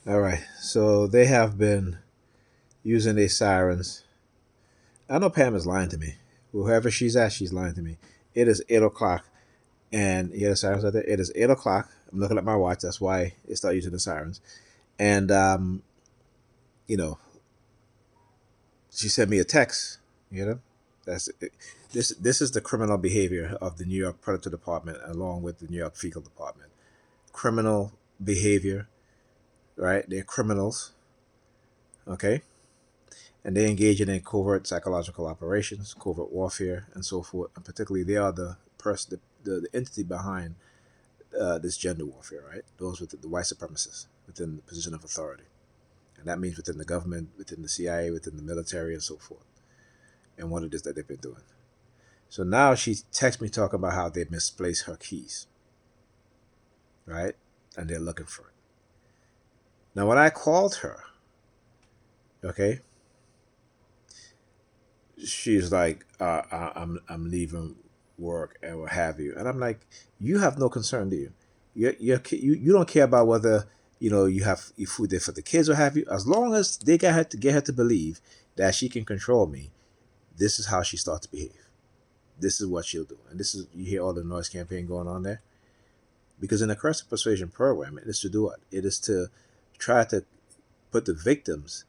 All right. So they have been using their sirens. I know Pam is lying to me. Whoever she's at, she's lying to me. It is 8 o'clock, and yeah, the sirens out there. It is 8 o'clock. I'm looking at my watch. That's why it started using the sirens. And you know, she sent me a text. You know, that's this. This is the criminal behavior of the New York Predator Department, along with the New York Fecal Department. Criminal behavior, right? They're criminals. Okay, and they engage in covert psychological operations, covert warfare, and so forth. And particularly, they are the person, the entity behind this gender warfare, right? Those with the white supremacists within the position of authority, and that means within the government, within the CIA, within the military, and so forth. And what it is that they've been doing. So now she texts me talking about how they misplaced her keys, right? And they're looking for it. Now, when I called her, okay, she's like, I'm leaving work and what have you, and I'm like, you have no concern, do you? You don't care about whether you have your food there for the kids or have you. As long as they get her to believe that she can control me, this is how she starts to behave. This is what she'll do, and this is you hear all the noise campaign going on there because in the curse persuasion program, it is to do what? It is to try to put the victims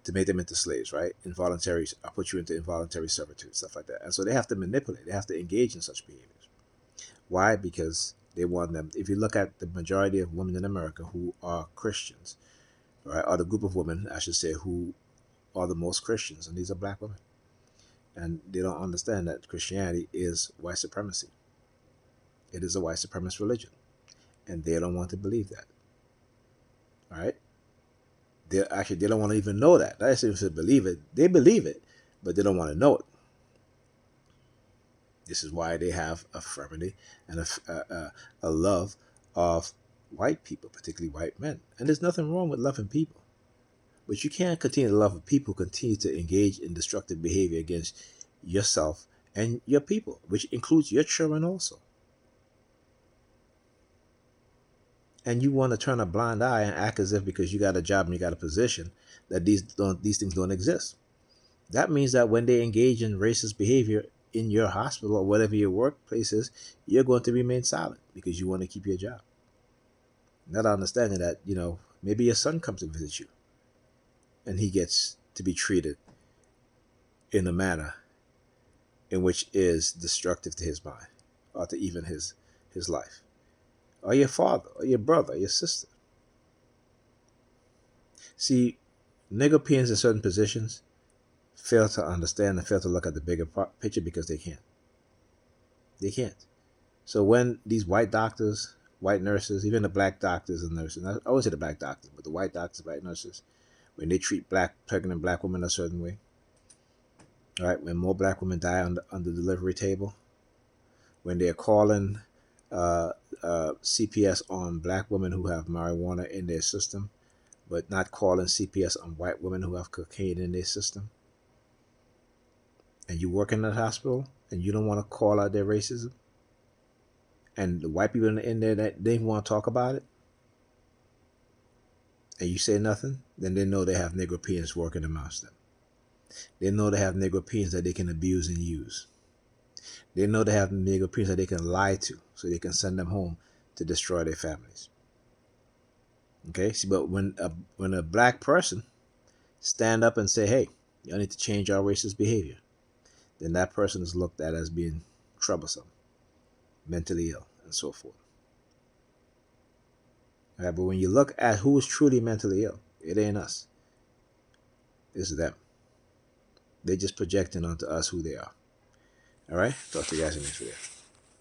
to make them into slaves, right? Involuntary, I put you into involuntary servitude, stuff like that. And so they have to manipulate, they have to engage in such behaviors. Why? Because they want them. If you look at the majority of women in America who are Christians, right, or the group of women, I should say, who are the most Christians, and these are black women. And they don't understand that Christianity is white supremacy. It is a white supremacist religion. And they don't want to believe that. All right? They don't want to even know that. They seem to believe it. They believe it, but they don't want to know it. This is why they have a fraternity and a love of white people, particularly white men. And there's nothing wrong with loving people. But you can't continue to love people, continue to engage in destructive behavior against yourself and your people, which includes your children also. And you want to turn a blind eye and act as if because you got a job and you got a position that these things don't exist. That means that when they engage in racist behavior in your hospital or whatever your workplace is, you're going to remain silent because you want to keep your job. Not understanding that, maybe your son comes to visit you and he gets to be treated in a manner in which is destructive to his mind or to even his life. Or your father, or your brother, or your sister. See, Negropeans in certain positions fail to understand and fail to look at the bigger picture because they can't. They can't. So when these white doctors, white nurses, even the black doctors and nurses, I always say the black doctors, but the white doctors, black nurses, when they treat pregnant black women a certain way, all right, when more black women die on the delivery table, when they're calling uh, CPS on black women who have marijuana in their system, but not calling CPS on white women who have cocaine in their system, and you work in that hospital and you don't want to call out their racism, and the white people in there that they want to talk about it, and you say nothing, then they know they have Negropeans working amongst them. They know they have Negropeans that they can abuse and use. They know they have Negropeans that they can lie to so they can send them home to destroy their families. Okay, see, but when a black person stand up and say, "Hey, y'all need to change our racist behavior," then that person is looked at as being troublesome, mentally ill, and so forth. All right, but when you look at who is truly mentally ill, it ain't us. It's them. They're just projecting onto us who they are. All right, talk to you guys in the next video.